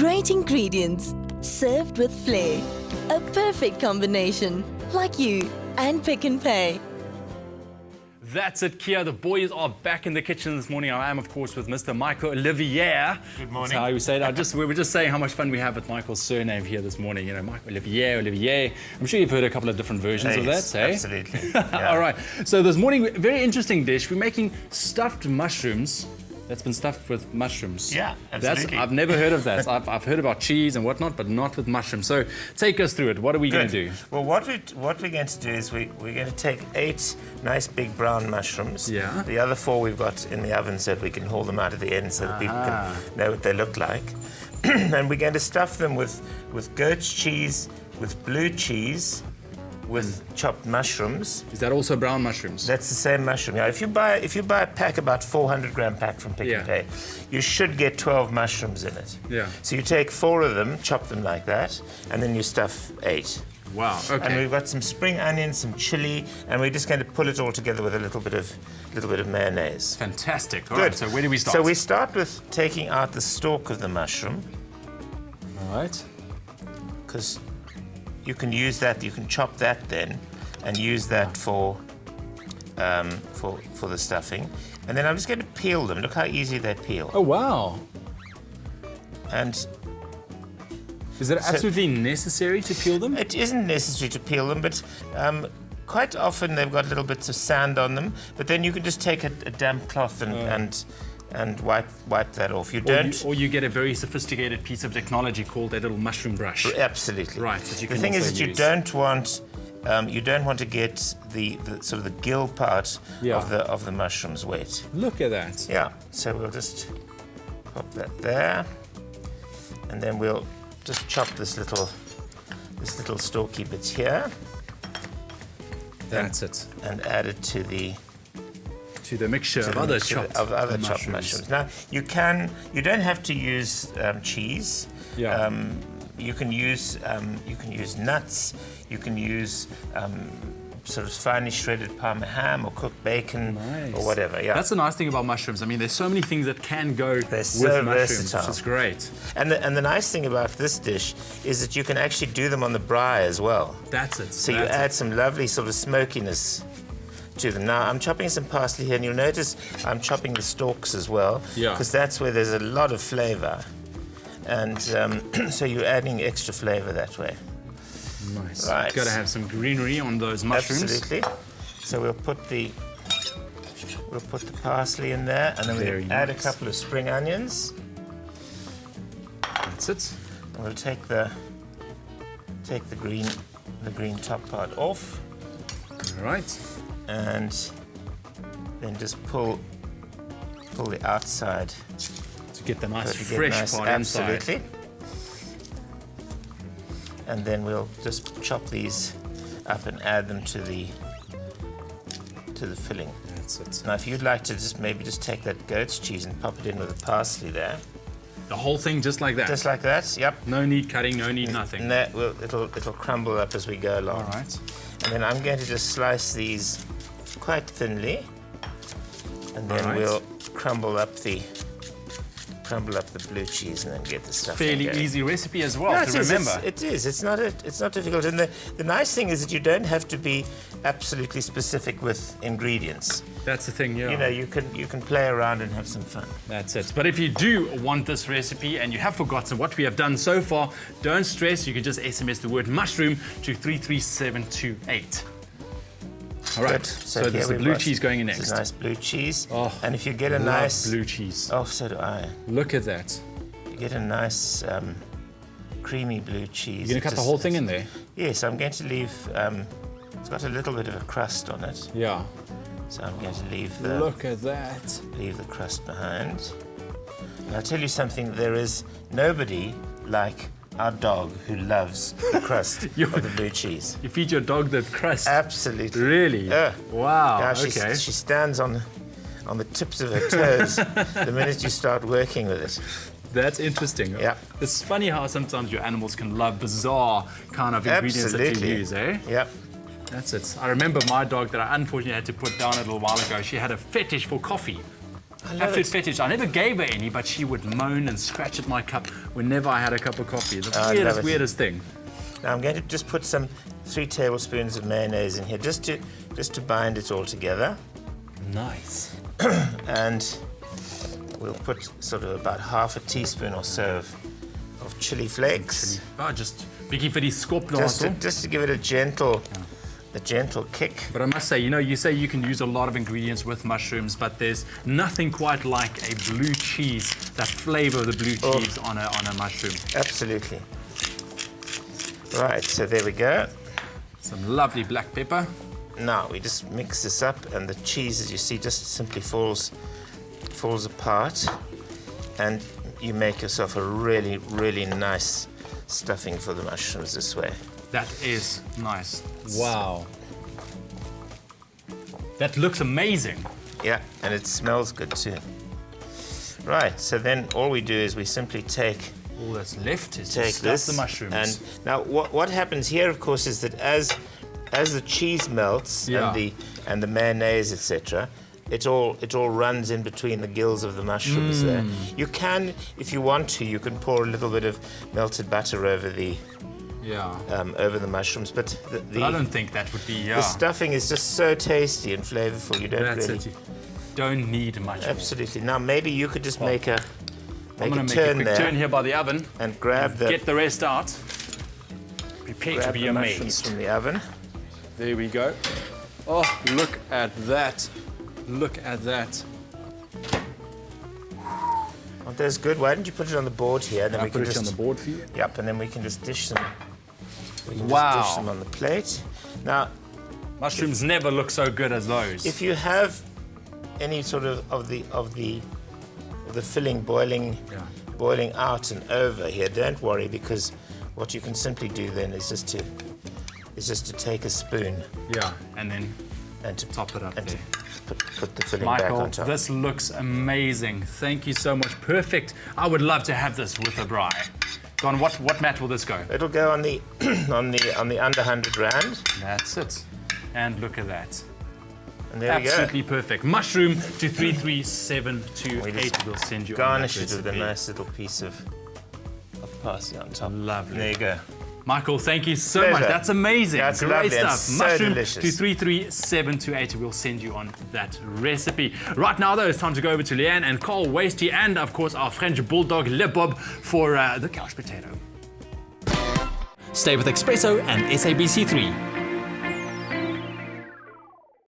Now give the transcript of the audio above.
Great ingredients, served with flair. A perfect combination, like you and Pick and Pay. That's it, Kia. The boys are back in the kitchen this morning. I am, of course, with Mr. Michael Olivier. Good morning. That's how you say it. We were just saying how much fun we have with Michael's surname here this morning. You know, Michael Olivier. I'm sure you've heard a couple of different versions of that, eh? Absolutely. Yeah. All right. So this morning, very interesting dish. We're making stuffed mushrooms. That's been stuffed with mushrooms. Yeah, absolutely. I've never heard of that. I've heard about cheese and whatnot, but not with mushrooms. So take us through it. What are we going to do? Well, what we're going to do is we're going to take 8 nice big brown mushrooms. Yeah. The other 4 we've got in the oven so that we can haul them out at the end so that people can know what they look like. And we're going to stuff them with goat's cheese, with blue cheese, with chopped mushrooms. Is that also brown mushrooms? That's the same mushroom. Yeah, if you buy a pack, about 400-gram pack from Pick and Pay, you should get 12 mushrooms in it. Yeah. So you take 4 of them, chop them like that, and then you stuff 8. Wow. Okay. And we've got some spring onions, some chili, and we're just going to pull it all together with a little bit of mayonnaise. Fantastic. All Good. right. So where do we start? So we start with taking out the stalk of the mushroom. All right. Because you can use that, you can chop that then, and use that for the stuffing. And then I'm just going to peel them. Look how easy they peel. Oh, wow. And is it absolutely necessary to peel them? it isn't necessary to peel them, but quite often they've got little bits of sand on them. But then you can just take a damp cloth and wipe that off. Or you get a very sophisticated piece of technology called a little mushroom brush. Absolutely. Right. That you The can thing is also that you use. don't want to get the sort of the gill part of the mushrooms wet. Look at that. Yeah. So we'll just pop that there, and then we'll just chop this little stalky bit here. That's it. And add it to the mixture of other chopped mushrooms. Now you don't have to use cheese. Yeah. You can use nuts. You can use sort of finely shredded Parma ham or cooked bacon or whatever. Yeah. That's the nice thing about mushrooms. I mean, there's so many things that can go with so mushrooms, versatile. which is great. And the nice thing about this dish is that you can actually do them on the braai as well. That's it. So you add some lovely sort of smokiness to them. Now I'm chopping some parsley here, and you'll notice I'm chopping the stalks as well, because that's where there's a lot of flavour, and so you're adding extra flavour that way. Nice. Right. Got to have some greenery on those mushrooms. Absolutely. So we'll put the parsley in there, and then we'll add a couple of spring onions. That's it. And we'll take the green top part off. All right. And then just pull the outside To get the nice fresh part inside. Absolutely. And then we'll just chop these up and add them to the filling. That's it. Now, if you'd like to maybe just take that goat's cheese and pop it in with the parsley there. The whole thing just like that? Just like that, yep. No need cutting, no need nothing. And that it'll crumble up as we go along. All right. And then I'm going to just slice these quite thinly, and then we'll crumble up the blue cheese and then get the stuff. Fairly easy recipe as well to remember. It is. It's not difficult. And the nice thing is that you don't have to be absolutely specific with ingredients. That's the thing, yeah. You know, you can play around and have some fun. That's it. But if you do want this recipe and you have forgotten what we have done so far, don't stress. You can just SMS the word mushroom to 33728. All right. Good. So there's the blue cheese going in next. This is nice blue cheese. Oh, and if you get a love nice blue cheese. Oh, so do I. Look at that. You get a nice creamy blue cheese. You're going to cut the whole thing in there? Yes, I'm going to leave. It's got a little bit of a crust on it. Yeah. So I'm going to leave the. Look at that. Leave the crust behind. And I'll tell you something. There is nobody like our dog who loves the crust of the blue cheese. You feed your dog the crust? Absolutely. Really? Wow. Yeah, okay. She stands on the tips of her toes the minute you start working with it. That's interesting. Yeah. It's funny how sometimes your animals can love bizarre kind of ingredients that you use, eh? Yep. That's it. I remember my dog that I unfortunately had to put down a little while ago. She had a fetish for coffee. Absolute fetish. I never gave her any, but she would moan and scratch at my cup whenever I had a cup of coffee. The weirdest thing. Now I'm going to just put some 3 tablespoons of mayonnaise in here, just to bind it all together. Nice. And we'll put sort of about half a teaspoon or so of chili flakes. Just bietjie vir die skopblaasel. Just to give it a gentle kick. But I must say, you say you can use a lot of ingredients with mushrooms, but there's nothing quite like a blue cheese, that flavor of the blue cheese on a mushroom. Absolutely. Right, so there we go. Some lovely black pepper. Now we just mix this up, and the cheese, as you see, just simply falls apart, and you make yourself a really, really nice stuffing for the mushrooms this way. That is nice. Wow. That looks amazing. Yeah, and it smells good too. Right, so then all we do is we simply take all that's left is take stuff the mushrooms. And now what happens here, of course, is that as the cheese melts and the mayonnaise, etc., it all runs in between the gills of the mushrooms there. You can, if you want to, you can pour a little bit of melted butter over the mushrooms, but I don't think that would be. The stuffing is just so tasty and flavorful. You don't need much. Absolutely. Now maybe you could just make a turn there. Turn here by the oven and grab get the rest out. Prepare to be amazed from the oven. There we go. Oh, look at that! Look at that! Oh, that's good. Why don't you put it on the board here? Then we can put it on the board for you. Yep, and then we can just dish them. We can just dish them on the plate. Now, mushrooms never look so good as those. If you have any sort of the filling boiling out and over here, don't worry, because what you can simply do then is just to take a spoon. Yeah, and to top it up and there. Put the filling back on top. This looks amazing. Thank you so much. Perfect. I would love to have this with a braai. Don, what mat will this go? It'll go on the on the under 100 rand. That's it. And look at that. And there Absolutely we go. Perfect. Mushroom to 33728. We'll send you garnish it with a nice little piece of parsley on top. Lovely. There you go. Michael, thank you so much. That's amazing. That's Great lovely stuff. so Mushroom delicious. to 33728. We'll send you on that recipe. Right now, though, it's time to go over to Leanne and Carl Wasty and, of course, our French bulldog, Le Bob, for the couch potato. Stay with Espresso and SABC3.